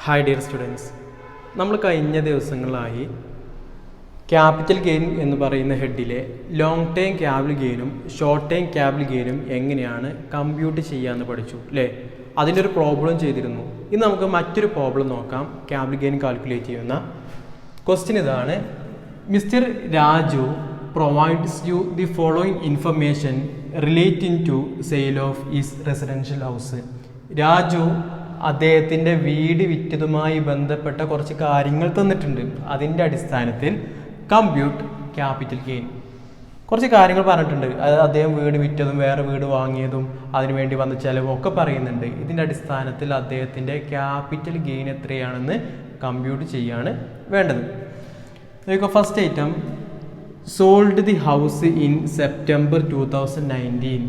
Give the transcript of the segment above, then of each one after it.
Hi dear students, നമ്മൾ കഴിഞ്ഞ ദിവസങ്ങളായി ക്യാപിറ്റൽ ഗെയിൻ എന്ന് പറയുന്ന ഹെഡിലെ ലോങ് ടൈം ക്യാപിറ്റൽ ഗെയിനും ഷോർട്ട് ടൈം ക്യാപിറ്റൽ ഗെയിനും എങ്ങനെയാണ് കമ്പ്യൂട്ട് ചെയ്യാമെന്ന് പഠിച്ചു അല്ലേ. അതിൻ്റെ ഒരു പ്രോബ്ലം ചെയ്തിരുന്നു. ഇന്ന് നമുക്ക് മറ്റൊരു പ്രോബ്ലം നോക്കാം. ക്യാപിറ്റൽ ഗെയിൻ കാൽക്കുലേറ്റ് ചെയ്യുന്ന ക്വസ്റ്റ്യൻ ഇതാണ്. Mister Raju provides you the following information relating to sale of his residential house. Raju അദ്ദേഹത്തിൻ്റെ വീട് വിറ്റതുമായി ബന്ധപ്പെട്ട കുറച്ച് കാര്യങ്ങൾ തന്നിട്ടുണ്ട്. അതിൻ്റെ അടിസ്ഥാനത്തിൽ കമ്പ്യൂട്ട് ക്യാപിറ്റൽ ഗെയിൻ കുറച്ച് കാര്യങ്ങൾ പറഞ്ഞിട്ടുണ്ട്. അത് അദ്ദേഹം വീട് വിറ്റതും വേറെ വീട് വാങ്ങിയതും അതിനുവേണ്ടി വന്ന ചിലവും ഒക്കെ പറയുന്നുണ്ട്. ഇതിൻ്റെ അടിസ്ഥാനത്തിൽ അദ്ദേഹത്തിൻ്റെ ക്യാപിറ്റൽ ഗെയിൻ എത്രയാണെന്ന് കമ്പ്യൂട്ട് ചെയ്യാണ് വേണ്ടത്. നോക്കുക, first item sold the house in September 2019.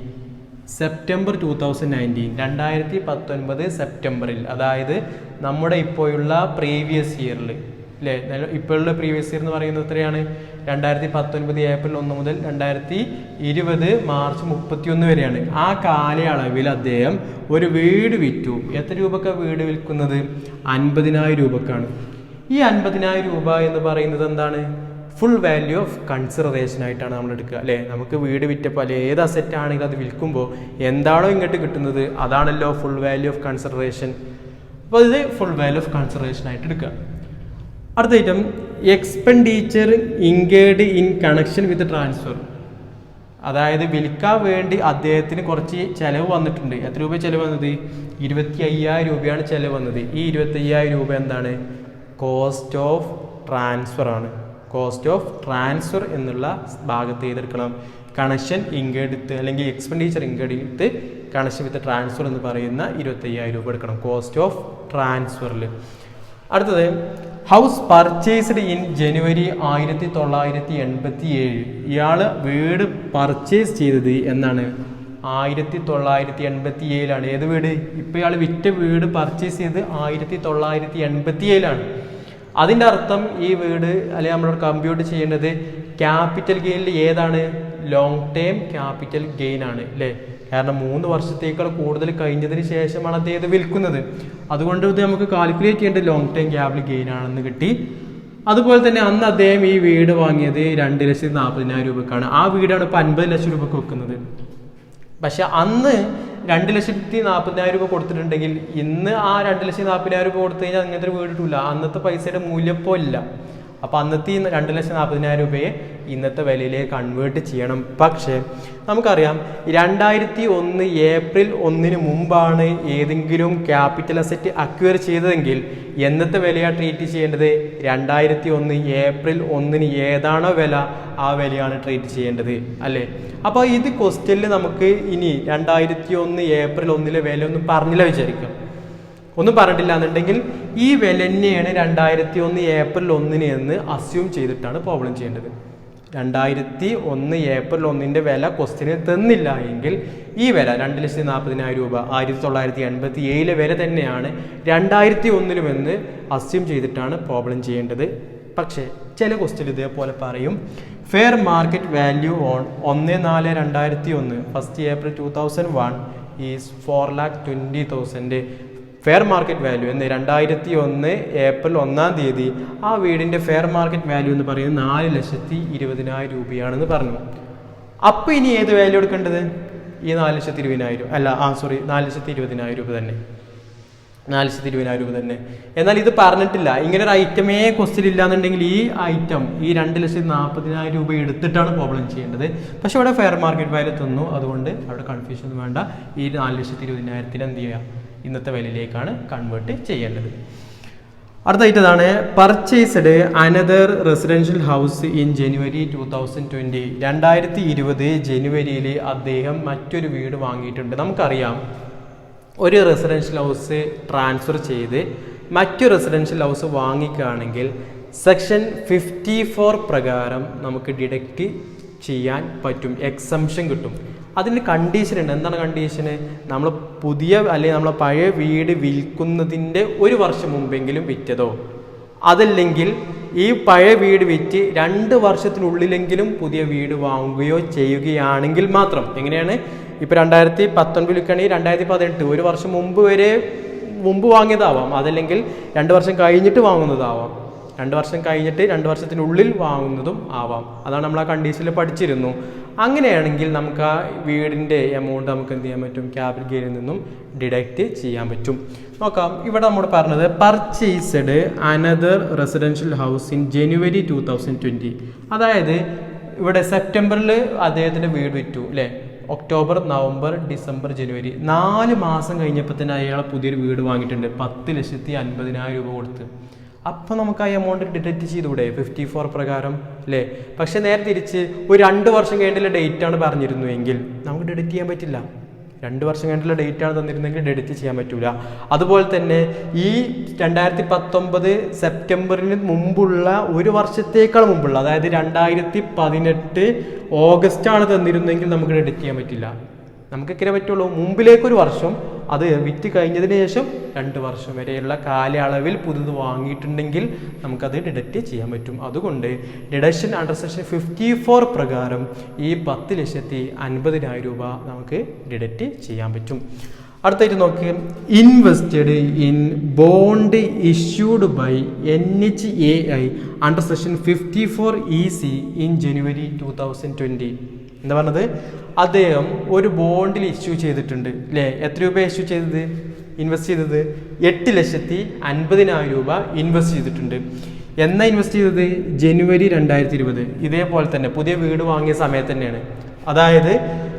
September 2019 സെപ്റ്റംബറിൽ, അതായത് നമ്മുടെ ഇപ്പോഴുള്ള പ്രീവിയസ് ഇയറിൽ അല്ലേ. ഇപ്പോഴുള്ള പ്രീവിയസ് ഇയർ എന്ന് പറയുന്നത് എത്രയാണ്? 2019 ഏപ്രിൽ 1 മുതൽ 2020 മാർച്ച് 31 വരെയാണ്. ആ കാലയളവിൽ അദ്ദേഹം ഒരു വീട് വിറ്റു. എത്ര രൂപക്കാണ് വീട് വിൽക്കുന്നത്? 50,000 രൂപക്കാണ്. ഈ 50,000 രൂപ എന്ന് പറയുന്നത് എന്താണ്? ഫുൾ വാല്യൂ ഓഫ് കൺസിഡറേഷൻ ആയിട്ടാണ് നമ്മൾ എടുക്കുക അല്ലേ. നമുക്ക് വീട് വിറ്റപ്പോൾ ഏത് അസറ്റ് ആണെങ്കിലും അത് വിൽക്കുമ്പോൾ എന്താണോ ഇങ്ങോട്ട് കിട്ടുന്നത് അതാണല്ലോ ഫുൾ വാല്യൂ ഓഫ് കൺസിഡറേഷൻ. അപ്പോൾ ഇത് ഫുൾ വാല്യൂ ഓഫ് കൺസിഡറേഷൻ ആയിട്ട് എടുക്കുക. അടുത്ത item expenditure incurred in connection with transfer. അതായത് വിൽക്കാൻ വേണ്ടി അദ്ദേഹത്തിന് കുറച്ച് ചിലവ് വന്നിട്ടുണ്ട്. എത്ര രൂപ ചിലവ് വന്നത്? 25,000 രൂപയാണ് ചിലവ് വന്നത്. ഈ 25,000 രൂപ എന്താണ്? കോസ്റ്റ് ഓഫ് ട്രാൻസ്ഫർ ആണ്. കോസ്റ്റ് ഓഫ് ട്രാൻസ്ഫർ എന്നുള്ള ഭാഗത്ത് ചെയ്തെടുക്കണം. കണക്ഷൻ ഇൻകേർഡ് അല്ലെങ്കിൽ expenditure incurred with connection with transfer എന്ന് പറയുന്ന 25,000 രൂപ എടുക്കണം കോസ്റ്റ് ഓഫ് ട്രാൻസ്ഫറിൽ. അടുത്തത് ഹൗസ് പർച്ചേസ്ഡ് ഇൻ ജനുവരി 1987. ഇയാൾ വീട് പർച്ചേസ് ചെയ്തത് എന്നാണ്? 1987. ഏത് വീട്? ഇപ്പം ഇയാൾ വിറ്റ വീട് പർച്ചേസ് ചെയ്ത് 1987. അതിൻ്റെ അർത്ഥം ഈ വീട് അല്ലെങ്കിൽ നമ്മൾ കമ്പ്യൂട്ട് ചെയ്യേണ്ടത് ക്യാപിറ്റൽ ഗെയിനിൽ ഏതാണ്? ലോങ് ടേം ക്യാപിറ്റൽ ഗെയിൻ ആണ് അല്ലേ. കാരണം 3 വർഷത്തേക്കാൾ കൂടുതൽ കഴിഞ്ഞതിന് ശേഷമാണ് അദ്ദേഹം ഇത് വിൽക്കുന്നത്. അതുകൊണ്ട് ഇത് നമുക്ക് കാൽക്കുലേറ്റ് ചെയ്യേണ്ടത് ലോങ് ടേം ക്യാപിറ്റൽ ഗെയിൻ ആണെന്ന് കിട്ടി. അതുപോലെ തന്നെ അന്ന് അദ്ദേഹം ഈ വീട് വാങ്ങിയത് 2,40,000 രൂപക്കാണ്. ആ വീടാണ് ഇപ്പോൾ 50 ലക്ഷം രൂപക്ക് വെക്കുന്നത്. പക്ഷെ അന്ന് 2,40,000 രൂപ കൊടുത്തിട്ടുണ്ടെങ്കിൽ ഇന്ന് ആ 2,40,000 രൂപ കൊടുത്തു കഴിഞ്ഞാൽ അങ്ങനത്തെ ഒരു വീട് കിട്ടില്ല. അന്നത്തെ പൈസയുടെ മൂല്യം ഇപ്പോൾ ഇല്ല. അപ്പോൾ അന്നത്തെ 2,40,000 രൂപയെ ഇന്നത്തെ വിലയിലേക്ക് കൺവേർട്ട് ചെയ്യണം. പക്ഷേ നമുക്കറിയാം 2001 ഏപ്രിൽ 1 മുമ്പാണ് ഏതെങ്കിലും ക്യാപിറ്റൽ അസറ്റ് അക്വയർ ചെയ്തതെങ്കിൽ എന്നത്തെ വിലയാണ് ട്രീറ്റ് ചെയ്യേണ്ടത്? 2001 ഏപ്രിൽ 1 ഏതാണോ വില ആ വിലയാണ് ട്രീറ്റ് ചെയ്യേണ്ടത് അല്ലേ. അപ്പോൾ ഇത് ക്വസ്റ്റ്യനിൽ നമുക്ക് ഇനി 2001 ഏപ്രിൽ 1 വില ഒന്നും പറഞ്ഞില്ല വിചാരിക്കാം. ഒന്നും പറഞ്ഞിട്ടില്ല എന്നുണ്ടെങ്കിൽ ഈ വില തന്നെയാണ് 2001 ഏപ്രിൽ 1 എന്ന് അസ്യൂം ചെയ്തിട്ടാണ് പ്രോബ്ലം ചെയ്യേണ്ടത്. 2001 ഏപ്രിൽ 1 വില ക്വസ്റ്റ്യനിൽ തന്നില്ല എങ്കിൽ ഈ വില 2,40,000 രൂപ 1987 വില തന്നെയാണ് 2001 എന്ന് അസ്യൂം ചെയ്തിട്ടാണ് പ്രോബ്ലം ചെയ്യേണ്ടത്. പക്ഷേ ചില ക്വസ്റ്റ്യൻ ഇതേപോലെ പറയും fair market value on 1/4/2001 1 April 2001 is 4,20,000. Fair market value എന്ന് 2001 ഏപ്രിൽ 1 ആ വീടിൻ്റെ ഫെയർ മാർക്കറ്റ് വാല്യൂ എന്ന് പറയുന്നത് 4,20,000 രൂപയാണെന്ന് പറഞ്ഞു. അപ്പോൾ ഇനി ഏത് വാല്യൂ എടുക്കേണ്ടത്? ഈ 4,20,000 അല്ല 4,20,000 രൂപ തന്നെ. 4,20,000 രൂപ തന്നെ. എന്നാൽ ഇത് പറഞ്ഞിട്ടില്ല. ഇങ്ങനെ ഒരു ഐറ്റമേ ക്വസ്റ്റ്യൻ ഇല്ലാന്നുണ്ടെങ്കിൽ ഈ ഐറ്റം ഈ 2,40,000 രൂപ എടുത്തിട്ടാണ് പ്രോബ്ലം ചെയ്യേണ്ടത്. പക്ഷെ ഇവിടെ ഫെയർ മാർക്കറ്റ് വാല്യൂ തന്നു. അതുകൊണ്ട് അവിടെ കൺഫ്യൂഷൻ ഒന്നും വേണ്ട. ഈ 4,20,000 എന്ത് ചെയ്യുക? ഇന്നത്തെ വിലയിലേക്കാണ് കൺവേർട്ട് ചെയ്യേണ്ടത്. അടുത്തായിട്ടതാണ് purchased another residential house in January 2020. 2020 ജനുവരിയിൽ അദ്ദേഹം മറ്റൊരു വീട് വാങ്ങിയിട്ടുണ്ട്. നമുക്കറിയാം ഒരു റെസിഡൻഷ്യൽ ഹൗസ് ട്രാൻസ്ഫർ ചെയ്ത് മറ്റൊരു റെസിഡൻഷ്യൽ ഹൗസ് വാങ്ങിക്കുകയാണെങ്കിൽ സെക്ഷൻ 54 പ്രകാരം നമുക്ക് ഡിഡക്റ്റ് ചെയ്യാൻ പറ്റും. എക്സംഷൻ കിട്ടും. അതിന് കണ്ടീഷൻ ഉണ്ട്. എന്താണ് കണ്ടീഷന്? നമ്മൾ പുതിയ അല്ലെങ്കിൽ നമ്മളെ പഴയ വീട് വിൽക്കുന്നതിൻ്റെ 1 വർഷം മുമ്പെങ്കിലും വിറ്റതോ, അതല്ലെങ്കിൽ ഈ പഴയ വീട് വിറ്റ് 2 വർഷത്തിനുള്ളിലെങ്കിലും പുതിയ വീട് വാങ്ങുകയോ ചെയ്യുകയാണെങ്കിൽ മാത്രം. എങ്ങനെയാണ്? ഇപ്പോൾ 2019 വിൽക്കുകയാണെങ്കിൽ 2018 1 വർഷം മുമ്പ് വരെ മുമ്പ് വാങ്ങിയതാവാം, അതല്ലെങ്കിൽ 2 വർഷം കഴിഞ്ഞിട്ട് വാങ്ങുന്നതാവാം, 2 വർഷം കഴിഞ്ഞിട്ട് 2 വർഷത്തിനുള്ളിൽ വാങ്ങുന്നതും ആവാം. അതാണ് നമ്മൾ ആ കണ്ടീഷനിൽ പഠിച്ചിരുന്നു. അങ്ങനെയാണെങ്കിൽ നമുക്ക് ആ വീടിൻ്റെ എമൗണ്ട് നമുക്ക് എന്ത് ചെയ്യാൻ പറ്റും, ക്യാപിറ്റൽ ഗെയിനിൽ നിന്നും ഡിഡക്റ്റ് ചെയ്യാൻ പറ്റും. നോക്കാം, ഇവിടെ നമ്മൾ പറഞ്ഞത് purchased another residential house in January 2020. അതായത് ഇവിടെ സെപ്റ്റംബറിൽ അദ്ദേഹത്തിൻ്റെ വീട് വിറ്റു അല്ലേ, ഒക്ടോബർ, നവംബർ, ഡിസംബർ, ജനുവരി 4 മാസം കഴിഞ്ഞപ്പോൾ തന്നെ അയാൾ പുതിയൊരു വീട് വാങ്ങിയിട്ടുണ്ട് 10,50,000 രൂപ കൊടുത്ത്. അപ്പോൾ നമുക്ക് ആ എമൗണ്ട് ഡിഡക്റ്റ് ചെയ്തുകൂടെ 54 പ്രകാരം അല്ലേ? പക്ഷെ നേരെ തിരിച്ച് ഒരു 2 വർഷം കഴിഞ്ഞിട്ടുള്ള ഡേറ്റ് ആണ് പറഞ്ഞിരുന്നുവെങ്കിൽ നമുക്ക് ഡിഡക്റ്റ് ചെയ്യാൻ പറ്റില്ല. 2 വർഷം കഴിഞ്ഞിട്ടുള്ള ഡേറ്റ് ആണ് തന്നിരുന്നെങ്കിൽ ഡിഡക്റ്റ് ചെയ്യാൻ പറ്റൂല. അതുപോലെ തന്നെ ഈ 2019 സെപ്റ്റംബറിന് മുമ്പുള്ള 1 വർഷത്തേക്കാൾ മുമ്പുള്ള, അതായത് 2018 ഓഗസ്റ്റ് ആണ് തന്നിരുന്നെങ്കിൽ നമുക്ക് ഡിഡക്റ്റ് ചെയ്യാൻ പറ്റില്ല. നമുക്ക് എങ്ങനെ പറ്റുള്ളൂ, മുമ്പിലേക്കൊരു വർഷം, അത് വിറ്റ് കഴിഞ്ഞതിന് ശേഷം 2 വർഷം വരെയുള്ള കാലയളവിൽ പുതുത് വാങ്ങിയിട്ടുണ്ടെങ്കിൽ നമുക്കത് ഡിഡക്റ്റ് ചെയ്യാൻ പറ്റും. അതുകൊണ്ട് ഡിഡക്ഷൻ അണ്ടർ സെക്ഷൻ 54 പ്രകാരം ഈ 10,50,000 രൂപ നമുക്ക് ഡിഡക്റ്റ് ചെയ്യാൻ പറ്റും. അടുത്തായിട്ട് നോക്ക്, invested in bond issued by NHAI under section 54EC in January 2020. എന്താ പറഞ്ഞത്, അദ്ദേഹം ഒരു ബോണ്ടിൽ ഇഷ്യൂ ചെയ്തിട്ടുണ്ട് അല്ലേ? എത്ര രൂപ ഇഷ്യൂ ചെയ്തത്, ഇൻവെസ്റ്റ് ചെയ്തത് 8,50,000 രൂപ ഇൻവെസ്റ്റ് ചെയ്തിട്ടുണ്ട്. എന്നാ ഇൻവെസ്റ്റ് ചെയ്തത്, ജനുവരി 2020. ഇതേപോലെ തന്നെ പുതിയ വീട് വാങ്ങിയ സമയത്ത് തന്നെയാണ്. അതായത്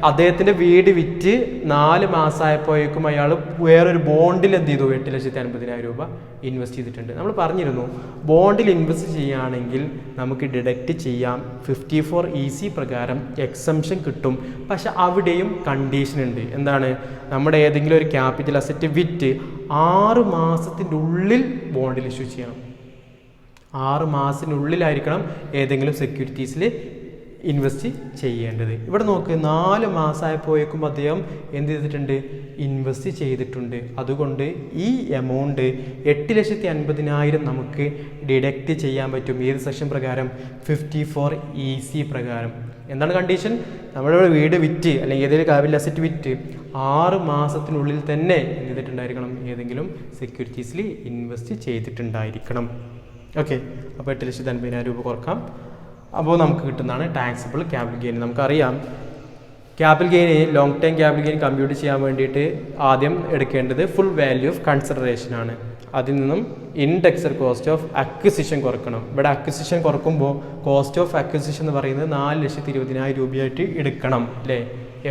അദ്ദേഹത്തിൻ്റെ വീട് വിറ്റ് 4 മാസമായപ്പോഴേക്കും അയാൾ വേറൊരു ബോണ്ടിൽ എന്ത് ചെയ്തു, 8,50,000 രൂപ ഇൻവെസ്റ്റ് ചെയ്തിട്ടുണ്ട്. നമ്മൾ പറഞ്ഞിരുന്നു ബോണ്ടിൽ ഇൻവെസ്റ്റ് ചെയ്യുകയാണെങ്കിൽ നമുക്ക് ഡിഡക്റ്റ് ചെയ്യാം, 54EC പ്രകാരം എക്സംഷൻ കിട്ടും. പക്ഷെ അവിടെയും കണ്ടീഷൻ ഉണ്ട്. എന്താണ്, നമ്മുടെ ഏതെങ്കിലും ഒരു ക്യാപിറ്റൽ അസറ്റ് വിറ്റ് 6 മാസത്തിൻ്റെ ഉള്ളിൽ ബോണ്ടിൽ ഇഷ്യൂ ചെയ്യണം. 6 മാസത്തിനുള്ളിലായിരിക്കണം ഏതെങ്കിലും സെക്യൂരിറ്റീസിൽ ഇൻവെസ്റ്റ് ചെയ്യേണ്ടത്. ഇവിടെ നോക്ക്, 4 മാസമായപ്പോഴേക്കും അദ്ദേഹം എന്ത് ചെയ്തിട്ടുണ്ട്, ഇൻവെസ്റ്റ് ചെയ്തിട്ടുണ്ട്. അതുകൊണ്ട് ഈ എമൗണ്ട് 8,50,000 നമുക്ക് ഡിഡക്റ്റ് ചെയ്യാൻ പറ്റും. ഏത് സെക്ഷൻ പ്രകാരം, 54EC പ്രകാരം. എന്താണ് കണ്ടീഷൻ, നമ്മുടെ വീട് വിറ്റ് അല്ലെങ്കിൽ ഏതെങ്കിലും ക്യാപിറ്റൽ അസറ്റ് വിറ്റ് 6 മാസത്തിനുള്ളിൽ തന്നെ എന്ത് ചെയ്തിട്ടുണ്ടായിരിക്കണം, ഏതെങ്കിലും സെക്യൂരിറ്റീസിൽ ഇൻവെസ്റ്റ് ചെയ്തിട്ടുണ്ടായിരിക്കണം. ഓക്കെ, അപ്പോൾ 8,50,000 രൂപ കുറക്കാം. അപ്പോൾ നമുക്ക് കിട്ടുന്നതാണ് ടാക്സബിൾ ക്യാപിറ്റൽ ഗെയിൻ. നമുക്കറിയാം capital gain, long time capital gain compute ചെയ്യാൻ വേണ്ടിയിട്ട് ആദ്യം എടുക്കേണ്ടത് ഫുൾ വാല്യൂ ഓഫ് കൺസിഡറേഷൻ ആണ്. അതിൽ നിന്നും ഇൻഡെക്സഡ് കോസ്റ്റ് ഓഫ് അക്വിസിഷൻ കുറക്കണം. ഇവിടെ അക്വിസിഷൻ കുറക്കുമ്പോൾ കോസ്റ്റ് ഓഫ് അക്വിസിഷൻ എന്ന് പറയുന്നത് 4,20,000 രൂപയായിട്ട് എടുക്കണം അല്ലേ?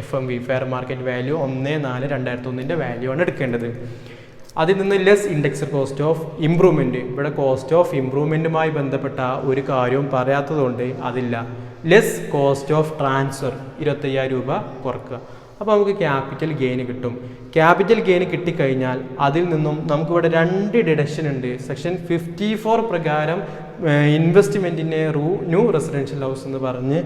FMV fair market value 1/4/2001 value ആണ് എടുക്കേണ്ടത്. അതിൽ നിന്ന് less indexed cost of improvement. ഇവിടെ കോസ്റ്റ് ഓഫ് ഇംപ്രൂവ്മെൻറ്റുമായി ബന്ധപ്പെട്ട ഒരു കാര്യവും പറയാത്തതുകൊണ്ട് അതില്ല. ലെസ് കോസ്റ്റ് ഓഫ് ട്രാൻസ്ഫർ 25,000 രൂപ കുറക്കുക. അപ്പോൾ നമുക്ക് ക്യാപിറ്റൽ ഗെയിന് കിട്ടും. ക്യാപിറ്റൽ ഗെയിന് കിട്ടിക്കഴിഞ്ഞാൽ അതിൽ നിന്നും നമുക്കിവിടെ 2 ഡിഡക്ഷൻ ഉണ്ട്. സെക്ഷൻ 54 പ്രകാരം ഇൻവെസ്റ്റ്മെൻറ്റിനെ ന്യൂ റെസിഡൻഷ്യൽ ഹൗസ് എന്ന് പറഞ്ഞ്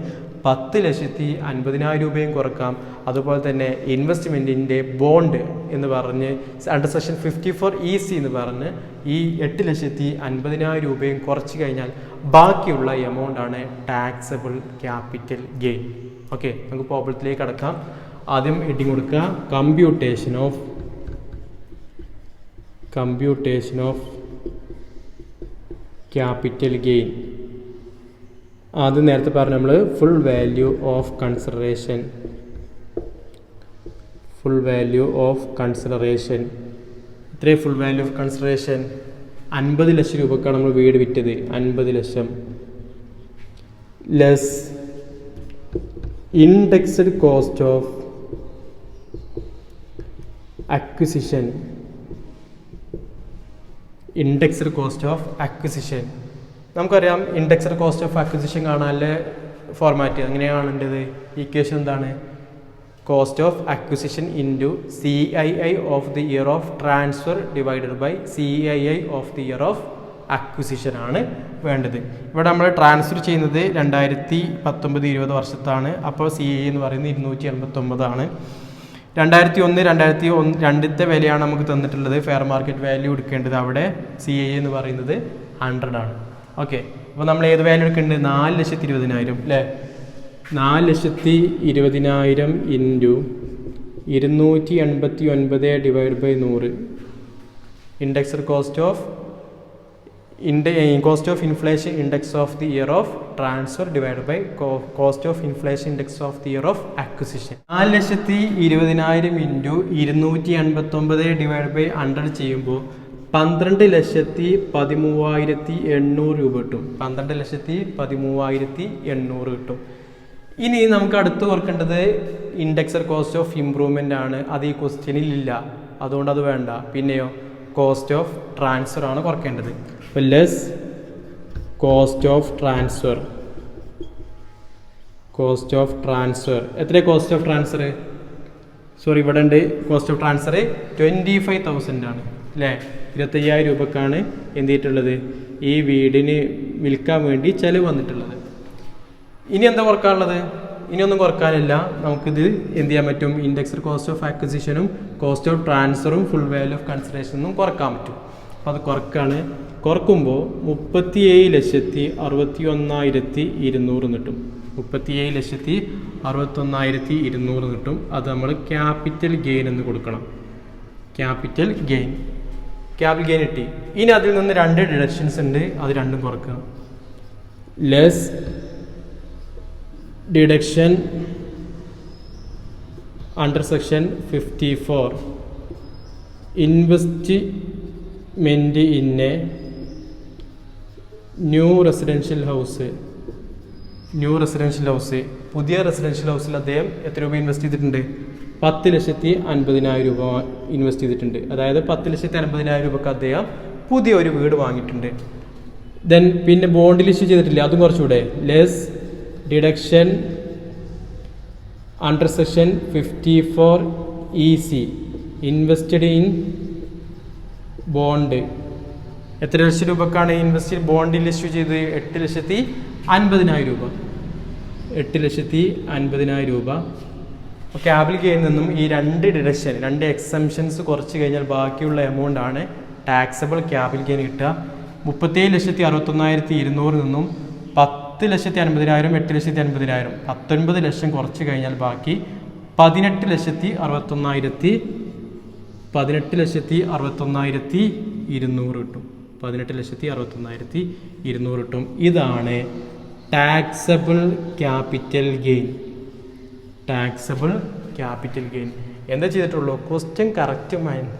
10,50,000 രൂപയും കുറക്കാം. അതുപോലെ തന്നെ ഇൻവെസ്റ്റ്മെൻറ്റിൻ്റെ ബോണ്ട് എന്ന് പറഞ്ഞ് അണ്ടർ സെക്ഷൻ 54EC എന്ന് പറഞ്ഞ് ഈ 8,50,000 രൂപയും കുറച്ച് കഴിഞ്ഞാൽ ബാക്കിയുള്ള എമൗണ്ട് ആണ് ടാക്സബിൾ ക്യാപിറ്റൽ ഗെയിൻ. ഓക്കെ, നമുക്ക് പ്രോബ്ലത്തിലേക്ക് കടക്കാം. ആദ്യം ഹെഡിങ് കൊടുക്കുക, കമ്പ്യൂട്ടേഷൻ ഓഫ് ക്യാപിറ്റൽ ഗെയിൻ. ആദ്യം നേരത്തെ പറഞ്ഞ നമ്മൾ ഫുൾ വാല്യൂ ഓഫ് കൺസിഡറേഷൻ. ഇത്രയും full value of consideration 50 lakh രൂപക്കാണ് നമ്മൾ വീട് വിറ്റത്. 50 lakh less indexed cost of acquisition. നമുക്കറിയാം ഇൻഡെക്സ്ഡ് കോസ്റ്റ് ഓഫ് അക്വിസിഷൻ കാണാനുള്ള ഫോർമാറ്റ് എങ്ങനെയാണ് കാണേണ്ടത്. ഈക്വേഷൻ എന്താണ്, cost of acquisition into CII of the year of transfer divided by CII of the year of acquisition ആണ് വേണ്ടത്. ഇവിടെ നമ്മൾ ട്രാൻസ്ഫർ ചെയ്യുന്നത് 2019-20 വർഷത്താണ്. അപ്പോൾ CII എന്ന് പറയുന്നത് 289 ആണ്. 2001 വിലയാണ് നമുക്ക് തന്നിട്ടുള്ളത്. ഫെയർ മാർക്കറ്റ് വാല്യൂ എടുക്കേണ്ടത് അവിടെ CII എന്ന് പറയുന്നത് 100 ആണ്. ഓക്കെ, അപ്പോൾ നമ്മൾ ഏത് വാല്യൂ എടുക്കേണ്ടത്, 4,20,000 അല്ലേ? 4,20,000 into 289 divide by 100. Indexed cost of inflation index of the year of transfer divide by cost of inflation index of the year of acquisition. 4,20,000 into 289 divide by 100 ചെയ്യുമ്പോൾ 12,13,800 രൂപ കിട്ടും. 12,13,800 കിട്ടും. ഇനി നമുക്ക് അടുത്ത് ഓർക്കേണ്ടത് ഇൻഡെക്സഡ് കോസ്റ്റ് ഓഫ് ഇംപ്രൂവ്മെൻ്റ് ആണ്. അത് ഈ ക്വസ്റ്റ്യനിൽ ഇല്ല, അതുകൊണ്ട് അത് വേണ്ട. പിന്നെയോ കോസ്റ്റ് ഓഫ് ട്രാൻസ്ഫർ ആണ് കുറയ്ക്കേണ്ടത്. അപ്പോൾ ലെസ് കോസ്റ്റ് ഓഫ് ട്രാൻസ്ഫർ എത്ര കോസ്റ്റ് ഓഫ് ട്രാൻസ്ഫർ? സോറി, ഇവിടെ ഉണ്ട് കോസ്റ്റ് ഓഫ് ട്രാൻസ്ഫർ 25,000 ആണ് അല്ലേ. 25,000 രൂപക്കാണ് എന്ത് ചെയ്തിട്ടുള്ളത്, ഈ വീടിന് വിൽക്കാൻ വേണ്ടി ചെലവ് വന്നിട്ടുള്ളത്. ഇനി എന്താ കുറക്കാനുള്ളത്? ഇനിയൊന്നും കുറക്കാനില്ല. നമുക്കിത് എന്ത് ചെയ്യാൻ പറ്റും? ഇൻഡെക്സഡ് കോസ്റ്റ് ഓഫ് അക്വിസിഷനും കോസ്റ്റ് ഓഫ് ട്രാൻസ്ഫറും ഫുൾ വാല്യൂ ഓഫ് കൺസിഡറേഷനും കുറക്കാൻ പറ്റും. അപ്പോൾ അത് കുറക്കുമ്പോൾ 37,61,200 കിട്ടും. 37,61,200 കിട്ടും. അത് നമ്മൾ ക്യാപിറ്റൽ ഗെയിൻ എന്ന് കൊടുക്കണം. ക്യാപിറ്റൽ ഗെയിൻ കിട്ടി. ഇനി അതിൽ നിന്ന് 2 ഡിഡക്ഷൻസ് ഉണ്ട്, അത് രണ്ടും കുറക്കുക. Less deduction under section 54 investment in A new residential house. പുതിയ റെസിഡൻഷ്യൽ ഹൗസിൽ അദ്ദേഹം എത്ര രൂപ ഇൻവെസ്റ്റ് ചെയ്തിട്ടുണ്ട്? 10,50,000 രൂപ ഇൻവെസ്റ്റ് ചെയ്തിട്ടുണ്ട്. അതായത് 10,50,000 രൂപക്ക് അദ്ദേഹം പുതിയ ഒരു വീട് വാങ്ങിയിട്ടുണ്ട്. ദെൻ പിന്നെ ബോണ്ടിൽ ഇഷ്യൂ ചെയ്തിട്ടില്ല, അതും കുറച്ചുകൂടെ. Less deduction under section 54 EC invested in bond. എത്ര ലക്ഷം രൂപക്കാണ് ബോണ്ടിൽ ഇഷ്യൂ ചെയ്ത്? 8,50,000 രൂപ. 8,50,000 രൂപ. അപ്പോൾ ക്യാപിറ്റൽ ഗെയിനിൽ നിന്നും ഈ 2 ഡിഡക്ഷൻ, 2 എക്സംഷൻസ് കുറച്ച് കഴിഞ്ഞാൽ ബാക്കിയുള്ള എമൗണ്ട് ആണ് ടാക്സബിൾ ക്യാപിറ്റൽ ഗെയിൻ കിട്ടുക. 37,61,200 നിന്നും 10,50,000, 8,50,000, 19 ലക്ഷം കുറച്ച് കഴിഞ്ഞാൽ ബാക്കി 18,61,200 കിട്ടും. 18,61,200 കിട്ടും. ഇതാണ് ടാക്സബിൾ ക്യാപിറ്റൽ ഗെയിൻ. എന്താ ചെയ്തിട്ടുള്ളൂ? ക്വസ്റ്റ്യൻ കറക്റ്റ്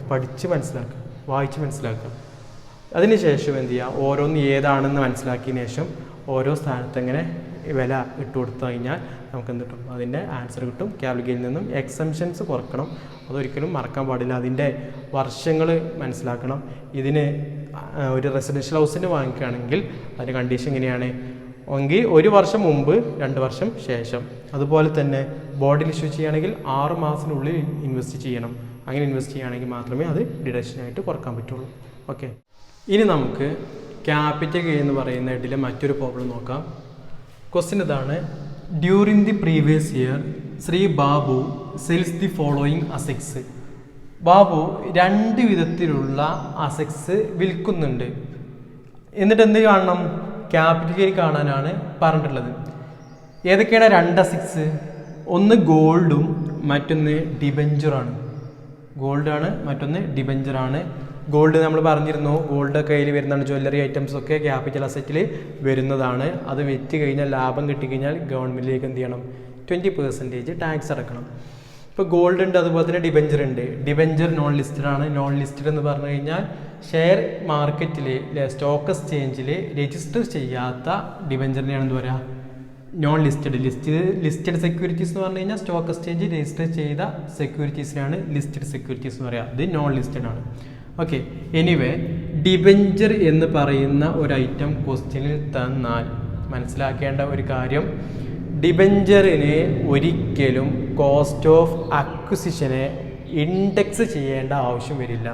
പഠിച്ച് മനസ്സിലാക്കുക, വായിച്ച് മനസ്സിലാക്കുക. അതിനുശേഷം എന്ത് ചെയ്യുക? ഓരോന്ന് ഏതാണെന്ന് മനസ്സിലാക്കിയതിന് ശേഷം ഓരോ സ്ഥലത്ത് എങ്ങനെ വില ഇട്ട് കൊടുത്തു കഴിഞ്ഞാൽ നമുക്ക് എന്ത് കിട്ടും? അതിൻ്റെ ആൻസർ കിട്ടും. ക്യാപിറ്റൽ ഗെയിനിൽ നിന്നും എക്സംഷൻസ് കുറക്കണം, അതൊരിക്കലും മറക്കാൻ പാടില്ല. അതിൻ്റെ വർഷങ്ങൾ മനസ്സിലാക്കണം. ഇതിന് ഒരു റെസിഡൻഷ്യൽ ഹൗസിന് വാങ്ങിക്കുകയാണെങ്കിൽ അതിൻ്റെ കണ്ടീഷൻ എങ്ങനെയാണ്? എങ്കിൽ 1 വർഷം മുമ്പ്, 2 വർഷം ശേഷം. അതുപോലെ തന്നെ ബോണ്ടിൽ ഇഷ്യൂ ചെയ്യുകയാണെങ്കിൽ 6 മാസത്തിനുള്ളിൽ ഇൻവെസ്റ്റ് ചെയ്യണം. അങ്ങനെ ഇൻവെസ്റ്റ് ചെയ്യുകയാണെങ്കിൽ മാത്രമേ അത് ഡിഡക്ഷനായിട്ട് കുറക്കാൻ പറ്റുള്ളൂ. ഓക്കെ, ഇനി നമുക്ക് ക്യാപിറ്റൽ ഗെയിൻ എന്ന് പറയുന്ന ഇതിലെ മറ്റൊരു പ്രോബ്ലം നോക്കാം. ക്വസ്റ്റ്യൻ ഇതാണ്: during the previous year Shri Babu sales the following assets. Babu 2 വിധത്തിലുള്ള അസെറ്റ്സ് വിൽക്കുന്നുണ്ട്. എന്നിട്ട് എന്ത് കാണണം? ക്യാപിറ്റൽ ഗെയിൻ കാണാനാണ് പറഞ്ഞിട്ടുള്ളത്. ഏതൊക്കെയാണ് 2 അസെറ്റ്സ്? ഒന്ന് ഗോൾഡും മറ്റൊന്ന് ഡിബഞ്ചറാണ്. മറ്റൊന്ന് ഡിബഞ്ചറാണ്. ഗോൾഡ് നമ്മൾ പറഞ്ഞിരുന്നു, ഗോൾഡ് കയ്യിൽ വരുന്നതാണ്. ജ്വല്ലറി ഐറ്റംസ് ഒക്കെ ക്യാപിറ്റൽ അസറ്റിൽ വരുന്നതാണ്. അത് വിറ്റ് കഴിഞ്ഞാൽ ലാഭം കിട്ടിക്കഴിഞ്ഞാൽ ഗവൺമെൻറ്റിലേക്ക് എന്ത് ചെയ്യണം? 20% ടാക്സ് അടക്കണം. ഇപ്പോൾ ഗോൾഡ് ഉണ്ട്, അതുപോലെ തന്നെ ഡിബഞ്ചർ ഉണ്ട്. ഡിബഞ്ചർ നോൺ ലിസ്റ്റഡ് ആണ്. നോൺ ലിസ്റ്റഡ് എന്ന് പറഞ്ഞു കഴിഞ്ഞാൽ ഷെയർ മാർക്കറ്റിൽ, സ്റ്റോക്ക് എക്സ്ചേഞ്ചിൽ രജിസ്റ്റർ ചെയ്യാത്ത ഡിബഞ്ചറിനെയാണ് എന്ത് പറയുക? Non listed. ലിസ്റ്റഡ് സെക്യൂരിറ്റീസ് എന്ന് പറഞ്ഞു കഴിഞ്ഞാൽ സ്റ്റോക്ക് എക്സ്ചേഞ്ച് രജിസ്റ്റർ ചെയ്ത സെക്യൂരിറ്റീസിനാണ് ലിസ്റ്റഡ് സെക്യൂരിറ്റീസ് എന്ന് പറയുക. ഇത് നോൺ ലിസ്റ്റഡ് ആണ്. ഓക്കെ, എനിവേ ഡിബഞ്ചർ എന്ന് പറയുന്ന ഒരു ഐറ്റം ക്വസ്റ്റ്യനിൽ തന്നാൽ മനസ്സിലാക്കേണ്ട ഒരു കാര്യം, ഡിബഞ്ചറിന് ഒരിക്കലും കോസ്റ്റ് ഓഫ് അക്വിസിഷനെ ഇൻഡെക്സ് ചെയ്യേണ്ട ആവശ്യം വരില്ല.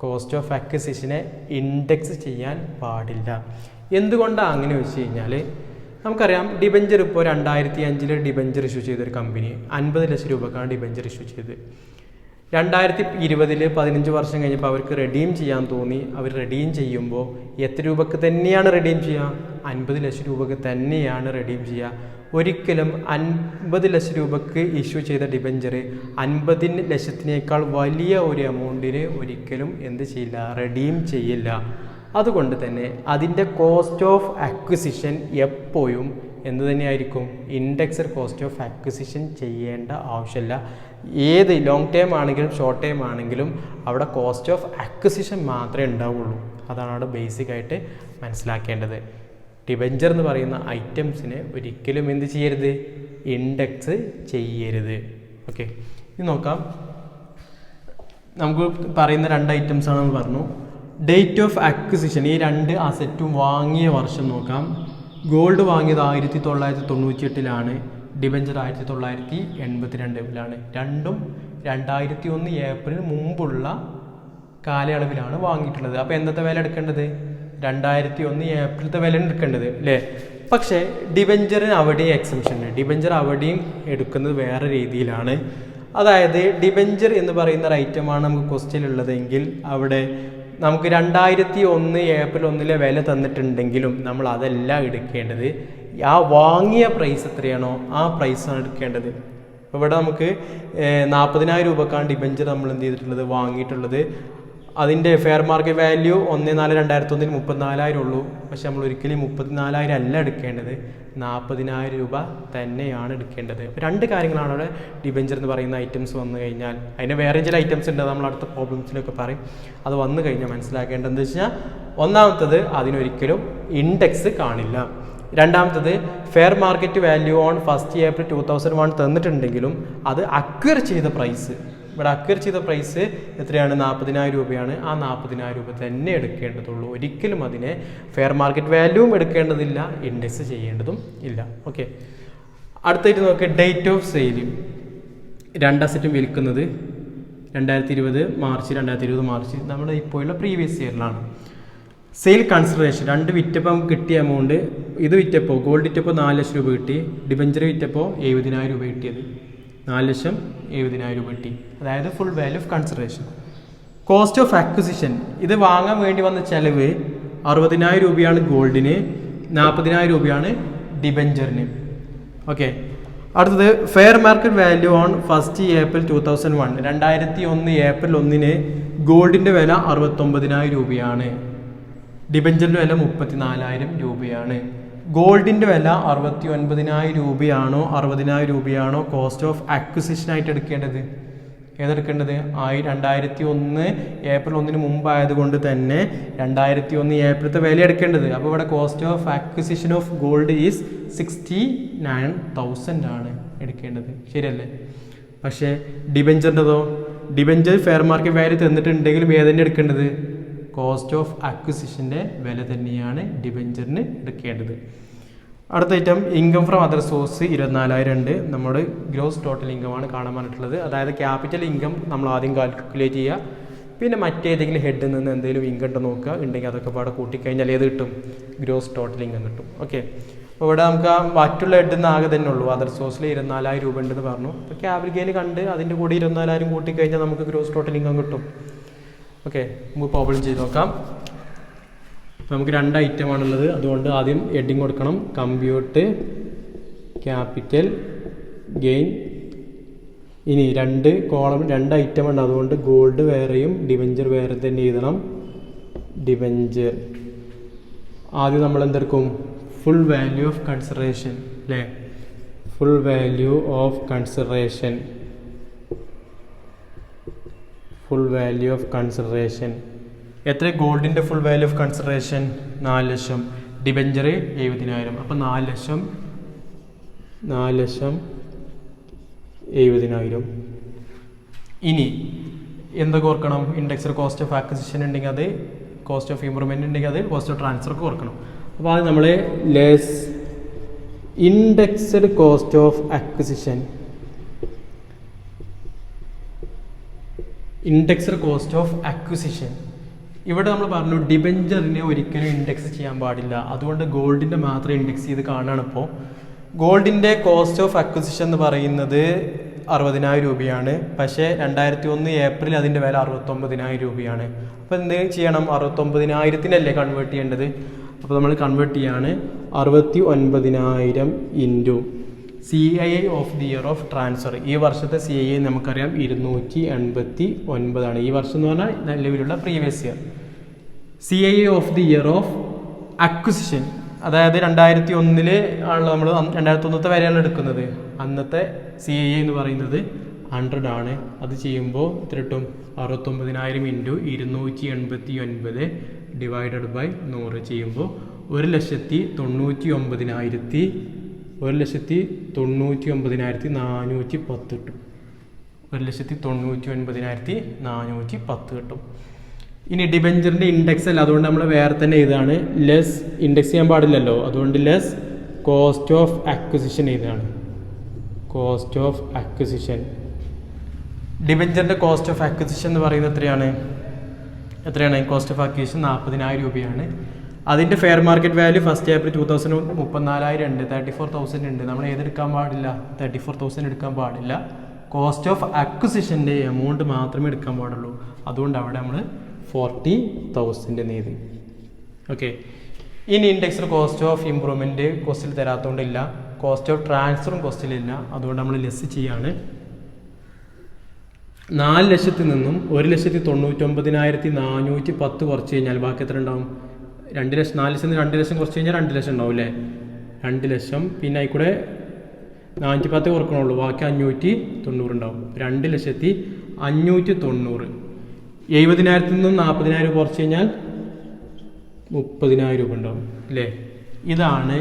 കോസ്റ്റ് ഓഫ് അക്വിസിഷനെ ഇൻഡെക്സ് ചെയ്യാൻ പാടില്ല. എന്തുകൊണ്ടാണ് അങ്ങനെ വെച്ച് കഴിഞ്ഞാൽ, നമുക്കറിയാം ഡിബഞ്ചർ ഇപ്പോൾ 2005 ഡിബഞ്ചർ ഇഷ്യൂ ചെയ്തൊരു കമ്പനി 50 ലക്ഷം രൂപക്കാണ് ഡിബഞ്ചർ ഇഷ്യൂ ചെയ്തത്. 2020 15 വർഷം കഴിഞ്ഞപ്പോൾ അവർക്ക് റെഡീം ചെയ്യാൻ തോന്നി. അവർ റെഡീം ചെയ്യുമ്പോൾ എത്ര രൂപക്ക് തന്നെയാണ് റെഡീം ചെയ്യുക? 50 ലക്ഷം രൂപക്ക് തന്നെയാണ് റെഡീം ചെയ്യുക. ഒരിക്കലും 50 ലക്ഷം രൂപക്ക് ഇഷ്യൂ ചെയ്ത ഡിബഞ്ചർ 50 ലക്ഷത്തിനേക്കാൾ വലിയ ഒരു എമൗണ്ടിന് ഒരിക്കലും എന്ത് ചെയ്യില്ല? റെഡീം ചെയ്യില്ല. അതുകൊണ്ട് തന്നെ അതിൻ്റെ കോസ്റ്റ് ഓഫ് അക്വിസിഷൻ എപ്പോഴും എന്ത് തന്നെയായിരിക്കും? ഇൻഡെക്സഡ് കോസ്റ്റ് ഓഫ് അക്വിസിഷൻ ചെയ്യേണ്ട ആവശ്യമില്ല. ഏത് ലോങ് ടേം ആണെങ്കിലും ഷോർട്ട് ടേം ആണെങ്കിലും അവിടെ കോസ്റ്റ് ഓഫ് അക്വിസിഷൻ മാത്രമേ ഉണ്ടാവുള്ളൂ. അതാണ് അവിടെ ബേസിക്കായിട്ട് മനസ്സിലാക്കേണ്ടത്. ഡിബഞ്ചർ എന്ന് പറയുന്ന ഐറ്റംസിനെ ഒരിക്കലും എന്ത് ചെയ്യരുത്? ഇൻഡെക്സ് ചെയ്യരുത്. ഓക്കെ, ഇത് നോക്കാം. നമുക്ക് പറയുന്ന 2 ഐറ്റംസ് ആണ് നമ്മൾ പറഞ്ഞു. ഡേറ്റ് ഓഫ് അക്വിസിഷൻ, ഈ 2 അസറ്റും വാങ്ങിയ വർഷം നോക്കാം. ഗോൾഡ് വാങ്ങിയത് 1998 ഡിബഞ്ചർ 1982 രണ്ടും 2001 ഏപ്രിൽ മുമ്പുള്ള കാലയളവിലാണ് വാങ്ങിയിട്ടുള്ളത്. അപ്പോൾ എന്നത്തെ വില എടുക്കേണ്ടത്? 2001 ഏപ്രിലത്തെ വില എടുക്കേണ്ടത് അല്ലേ? പക്ഷേ ഡിബഞ്ചറിന് അവിടെയും എക്സംഷൻ ഉണ്ട്. ഡിബഞ്ചർ അവിടെയും എടുക്കുന്നത് വേറെ രീതിയിലാണ്. അതായത് ഡിബഞ്ചർ എന്ന് പറയുന്ന ഒരു ഐറ്റമാണ് നമുക്ക് ക്വസ്റ്റ്യൻ ഉള്ളതെങ്കിൽ അവിടെ നമുക്ക് 2001 ഏപ്രിൽ 1 വില തന്നിട്ടുണ്ടെങ്കിലും നമ്മൾ അതല്ല എടുക്കേണ്ടത്. ആ വാങ്ങിയ പ്രൈസ് എത്രയാണോ ആ പ്രൈസാണ് എടുക്കേണ്ടത്. അപ്പോൾ ഇവിടെ നമുക്ക് 40,000 രൂപക്കാണ് ഡിബഞ്ചർ നമ്മൾ എന്ത് ചെയ്തിട്ടുള്ളത്? വാങ്ങിയിട്ടുള്ളത്. അതിൻ്റെ ഫെയർ മാർക്കറ്റ് വാല്യൂ 1/4/2001 34,000 ഉള്ളൂ. പക്ഷെ നമ്മൾ ഒരിക്കലും 34,000 അല്ല എടുക്കേണ്ടത്, 40,000 രൂപ തന്നെയാണ് എടുക്കേണ്ടത്. അപ്പോൾ 2 കാര്യങ്ങളാണ് അവിടെ ഡിബഞ്ചർ എന്ന് പറയുന്ന ഐറ്റംസ് വന്നു കഴിഞ്ഞാൽ. അതിന് വേറെ ചില ഐറ്റംസ് ഉണ്ട്, നമ്മൾ അടുത്ത പ്രോബ്ലംസിലൊക്കെ പറയും. അത് വന്നു കഴിഞ്ഞാൽ മനസ്സിലാക്കേണ്ടത് എന്താ വെച്ചാൽ, ഒന്നാമത്തത് അതിനൊരിക്കലും ഇൻഡെക്സ് കാണില്ല. രണ്ടാമത്തത് fair market value on 1 April 2001 തന്നിട്ടുണ്ടെങ്കിലും അത് അക്വയർ ചെയ്ത പ്രൈസ്, ഇവിടെ അക്വയർ ചെയ്ത പ്രൈസ് എത്രയാണ്? 40,000 രൂപയാണ്. ആ 40,000 രൂപ തന്നെ എടുക്കേണ്ടതുള്ളൂ. ഒരിക്കലും അതിനെ ഫെയർ മാർക്കറ്റ് വാല്യൂവും എടുക്കേണ്ടതില്ല, ഇൻഡെക്സ് ചെയ്യേണ്ടതും ഇല്ല. ഓക്കെ, അടുത്തായിട്ട് നോക്കുക. Date of sale. 2 അസറ്റും വിൽക്കുന്നത് 2020 മാർച്ച് 2020 മാർച്ച് നമ്മുടെ ഇപ്പോഴുള്ള പ്രീവിയസ് ഇയറിലാണ്. സെയിൽ കൺസിഡറേഷൻ 2 വിറ്റപ്പോൾ കിട്ടിയ എമൗണ്ട്, ഇത് വിറ്റപ്പോൾ ഗോൾഡ് വിറ്റപ്പോൾ 4 ലക്ഷം രൂപ കിട്ടി, ഡിബഞ്ചർ വിറ്റപ്പോൾ 70,000 രൂപ കിട്ടിയത്. 4,70,000 രൂപ കിട്ടി. അതായത് full value of consideration. Cost of acquisition, ഇത് വാങ്ങാൻ വേണ്ടി വന്ന ചെലവ് 60,000 രൂപയാണ് ഗോൾഡിന്, 40,000 രൂപയാണ് ഡിബഞ്ചറിന്. ഓക്കെ, അടുത്തത് fair market value on 1 April 2001 2001 April 1 ഗോൾഡിൻ്റെ വില 69,000 രൂപയാണ്, ഡിബഞ്ചറിൻ്റെ വില 34,000 രൂപയാണ്. ഗോൾഡിൻ്റെ വില 69,000 രൂപയാണോ 60,000 രൂപയാണോ കോസ്റ്റ് ഓഫ് അക്വിസിഷനായിട്ട് എടുക്കേണ്ടത്? ഏതെടുക്കേണ്ടത്? 2001 ഏപ്രിൽ 1 മുമ്പായതുകൊണ്ട് തന്നെ 2001 ഏപ്രിലത്തെ വില എടുക്കേണ്ടത്. അപ്പോൾ ഇവിടെ cost of acquisition of gold is 69,000 ആണ് എടുക്കേണ്ടത്. ശരിയല്ലേ? പക്ഷേ ഡിബഞ്ചറിൻ്റെതോ? ഡിബഞ്ചർ ഫെയർ മാർക്കറ്റ് വാല്യൂ തന്നിട്ടുണ്ടെങ്കിലും ഏതന്നെ എടുക്കേണ്ടത്? കോസ്റ്റ് ഓഫ് അക്വിസിഷൻ്റെ വില തന്നെയാണ് ഡിബഞ്ചറിന് എടുക്കേണ്ടത്. അടുത്ത item income from other source 24,000 ഉണ്ട്. നമ്മുടെ ഗ്രോസ് ടോട്ടൽ ഇൻകമാണ് കാണാൻ പറഞ്ഞിട്ടുള്ളത്. അതായത് ക്യാപിറ്റൽ ഇൻകം നമ്മൾ ആദ്യം കാൽക്കുലേറ്റ് ചെയ്യുക, പിന്നെ മറ്റേതെങ്കിലും ഹെഡിൽ നിന്ന് എന്തെങ്കിലും ഇൻകം ഉണ്ടോ നോക്കുക, ഉണ്ടെങ്കിൽ അതൊക്കെ പാടെ കൂട്ടിക്കഴിഞ്ഞാൽ ഏത് കിട്ടും? ഗ്രോസ് ടോട്ടൽ ഇൻകം കിട്ടും. ഓക്കെ, അപ്പോൾ ഇവിടെ നമുക്ക് ആ മറ്റുള്ള ഹെഡിൽ നിന്ന് ആകെ തന്നെ ഉള്ളൂ. അതർ സോഴ്സിൽ 24,000 രൂപ ഉണ്ടെന്ന് പറഞ്ഞു. അപ്പോൾ ക്യാപിറ്റൽ ഗെയിൻ കണ്ട് അതിൻ്റെ കൂടി 24,000 കൂട്ടിക്കഴിഞ്ഞാൽ നമുക്ക് ഗ്രോസ് ടോട്ടൽ ഇൻകം കിട്ടും. ഓക്കെ, നമുക്ക് പ്രോബ്ലം ചെയ്ത് നോക്കാം. അപ്പോൾ നമുക്ക് 2 ഐറ്റമാണുള്ളത്, അതുകൊണ്ട് ആദ്യം ഹെഡിങ് കൊടുക്കണം. Compute capital gain. ഇനി 2 കോളം 2 ഐറ്റം ഉണ്ട്, അതുകൊണ്ട് ഗോൾഡ് വേറെയും ഡിബഞ്ചർ വേറെ തന്നെ എഴുതണം. ഡിബഞ്ചർ ആദ്യം നമ്മൾ എന്തെടുക്കും? ഫുൾ വാല്യൂ ഓഫ് കൺസിഡറേഷൻ അല്ലേ? Full value of consideration, full value of consideration എത്ര? ഗോൾഡിൻ്റെ full value of consideration 4 lakh, debenture 70,000. അപ്പോൾ 4,70,000. ഇനി എന്തൊക്കെ ഓർക്കണം? ഇൻഡെക്സഡ് കോസ്റ്റ് ഓഫ് അക്വിസിഷൻ ഉണ്ടെങ്കിൽ അത്, കോസ്റ്റ് ഓഫ് ഇംപ്രൂവ്മെൻറ്റ് ഉണ്ടെങ്കിൽ അത്, കോസ്റ്റ് ഓഫ് ട്രാൻസ്ഫർക്ക് ഓർക്കണം. അപ്പോൾ അത് നമ്മൾ less indexed cost of acquisition, indexed cost of acquisition. ഇവിടെ നമ്മൾ പറഞ്ഞു ഡിബഞ്ചറിനെ ഒരിക്കലും ഇൻഡെക്സ് ചെയ്യാൻ പാടില്ല, അതുകൊണ്ട് ഗോൾഡിൻ്റെ മാത്രം ഇൻഡെക്സ് ചെയ്ത് കാണുകയാണ്. ഇപ്പോൾ ഗോൾഡിൻ്റെ കോസ്റ്റ് ഓഫ് അക്വിസിഷൻ എന്ന് പറയുന്നത് 60,000 രൂപയാണ്. പക്ഷേ 2001 ഏപ്രിൽ അതിൻ്റെ വില 69,000 രൂപയാണ്. അപ്പോൾ എന്ത് ചെയ്യണം? 69,000-ത്തിനല്ലേ കൺവേർട്ട് ചെയ്യേണ്ടത്. അപ്പോൾ നമ്മൾ കൺവേർട്ട് ചെയ്യാണ് 69,000 into CII of the year of transfer. ഈ വർഷത്തെ CII നമുക്കറിയാം 289 ആണ്. ഈ വർഷം എന്ന് പറഞ്ഞാൽ നിലവിലുള്ള previous year. CII of the year of acquisition, അതായത് 2001 ആണല്ലോ നമ്മൾ 2001 വരെയാണ് എടുക്കുന്നത്. അന്നത്തെ CII എന്ന് പറയുന്നത് 100 ആണ്. അത് ചെയ്യുമ്പോൾ എത്ര കിട്ടും? 69,000 ഇൻറ്റു 289 ഡിവൈഡഡ് ബൈ 100 ചെയ്യുമ്പോൾ 1,99,410 കിട്ടും. 1,99,410 കിട്ടും. ഇനി ഡിബെഞ്ചറിൻ്റെ ഇൻഡെക്സ് അല്ല, അതുകൊണ്ട് നമ്മൾ വേറെ തന്നെ ഇതാണ് ലെസ്, ഇൻഡെക്സ് ചെയ്യാൻ പാടില്ലല്ലോ, അതുകൊണ്ട് ലെസ് കോസ്റ്റ് ഓഫ് അക്വിസിഷൻ ഇതാണ്. കോസ്റ്റ് ഓഫ് അക്വിസിഷൻ, ഡിബെഞ്ചറിൻ്റെ കോസ്റ്റ് ഓഫ് അക്വിസിഷൻ എന്ന് പറയുന്നത് എത്രയാണ്? കോസ്റ്റ് ഓഫ് അക്വിസിഷൻ 40,000 രൂപയാണ്. അതിൻ്റെ ഫെയർ മാർക്കറ്റ് വാല്യൂ 1 ഏപ്രിൽ 2000 34,000 ഉണ്ട്, 34,000 ഉണ്ട്. നമ്മൾ ഏതെടുക്കാൻ പാടില്ല? 34,000 എടുക്കാൻ പാടില്ല. കോസ്റ്റ് ഓഫ് അക്വിസിഷൻ്റെ എമൗണ്ട് മാത്രമേ എടുക്കാൻ പാടുള്ളൂ. അതുകൊണ്ട് അവിടെ നമ്മൾ 40,000 നേടി. ഓക്കെ. ഇനി ഇൻഡെക്സിൽ കോസ്റ്റ് ഓഫ് ഇമ്പ്രൂവ്മെൻറ്റ് കോസ്റ്റിൽ തരാത്തതുകൊണ്ടില്ല, കോസ്റ്റ് ഓഫ് ട്രാൻസ്ഫറും കോസ്റ്റിലില്ല. അതുകൊണ്ട് നമ്മൾ ലെസ് ചെയ്യാണ്. 4,00,000 നിന്നും 1,99,410 കുറച്ച് കഴിഞ്ഞാൽ ബാക്കി എത്ര ഉണ്ടാവും? 2,00,000. 4,00,000 2,00,000 കുറച്ച് കഴിഞ്ഞാൽ 2,00,000 ഉണ്ടാവും അല്ലേ? 2,00,000. പിന്നെ ആയിക്കൂടെ 410 കുറക്കണുള്ളൂ, ബാക്കി 590 ഉണ്ടാവും. 2,590,000. 70,000 നിന്നും 40,000 കുറച്ച് കഴിഞ്ഞാൽ 30,000 രൂപ ഉണ്ടാവും അല്ലേ? ഇതാണ്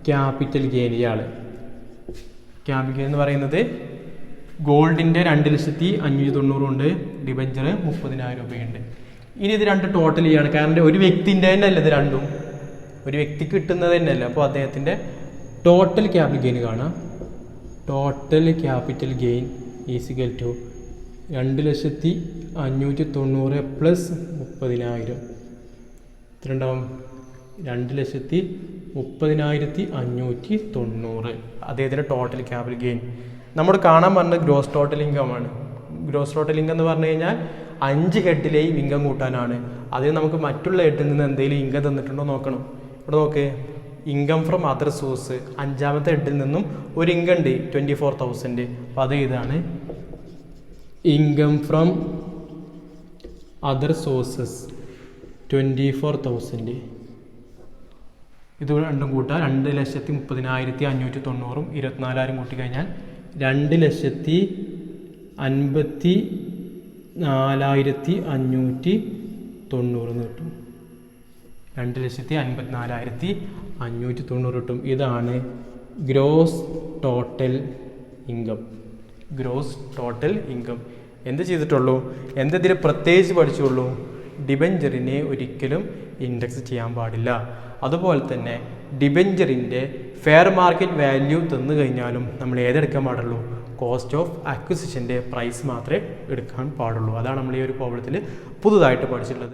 ക്യാപിറ്റൽ ഗെയിൻ. ക്യാപിറ്റൽ ഗെയിൻ എന്ന് പറയുന്നത് ഗോൾഡിൻ്റെ 2,590,000 ഉണ്ട്, ഡിബെഞ്ചർ 30,000 രൂപയുണ്ട്. ഇനി ഇത് രണ്ട് ടോട്ടൽ ചെയ്യാണ്, കാരണം ഒരു വ്യക്തിൻ്റെ തന്നെ അല്ല ഇത് രണ്ടും, ഒരു വ്യക്തിക്ക് കിട്ടുന്നത് തന്നെയല്ല. അപ്പോൾ അദ്ദേഹത്തിൻ്റെ ടോട്ടൽ ക്യാപിറ്റൽ ഗെയിൻ കാണാം. Total capital gain is equal to 2,590,000 plus 30,000 എത്ര ഉണ്ടാവും? 2,30,590. അദ്ദേഹത്തിൻ്റെ ടോട്ടൽ ക്യാപിറ്റൽ ഗെയിൻ. നമ്മൾ കാണാൻ പറഞ്ഞത് ഗ്രോസ് ടോട്ടൽ ഇൻകം ആണ്. ഗ്രോസ് ടോട്ടൽ ഇൻകം എന്ന് പറഞ്ഞു കഴിഞ്ഞാൽ 5 ഹെഡിലെയും ഇൻകം കൂട്ടാനാണ്. അതിന് നമുക്ക് മറ്റുള്ള ഹെഡിൽ നിന്ന് എന്തെങ്കിലും ഇൻകം തന്നിട്ടുണ്ടോ നോക്കണം. ഇവിടെ നോക്ക്, ഇൻകം ഫ്രം അതർ സോഴ്സ് 5ാമത്തെ ഹെഡിൽ നിന്നും ഒരു ഇൻകം ഉണ്ട് 24,000. അപ്പോൾ അത് ഇതാണ് ഇൻകം ഫ്രം അതർ സോഴ്സസ് 24,000. ഇത് രണ്ടും കൂട്ടാം, 2,30,590 24,000 കൂട്ടി കഴിഞ്ഞാൽ 2,54,590 കിട്ടും. 2,54,590 കിട്ടും. ഇതാണ് gross total income. Gross total income. എന്ത് ചെയ്തിട്ടുള്ളൂ? എന്തിൽ പ്രത്യേകിച്ച് പഠിച്ചുള്ളൂ? ഡിബെഞ്ചറിനെ ഒരിക്കലും ഇൻഡെക്സ് ചെയ്യാൻ പാടില്ല. അതുപോലെ തന്നെ ഡിബെഞ്ചറിൻ്റെ ഫെയർ മാർക്കറ്റ് വാല്യൂ തന്നു കഴിഞ്ഞാലും നമ്മൾ ഏതെടുക്കാൻ പാടുള്ളൂ? കോസ്റ്റ് ഓഫ് അക്വിസിഷൻ്റെ പ്രൈസ് മാത്രമേ എടുക്കാൻ പാടുള്ളൂ. അതാണ് നമ്മൾ ഈ ഒരു പ്രോബ്ലത്തിൽ പുതുതായിട്ട് പഠിച്ചിട്ടുള്ളത്.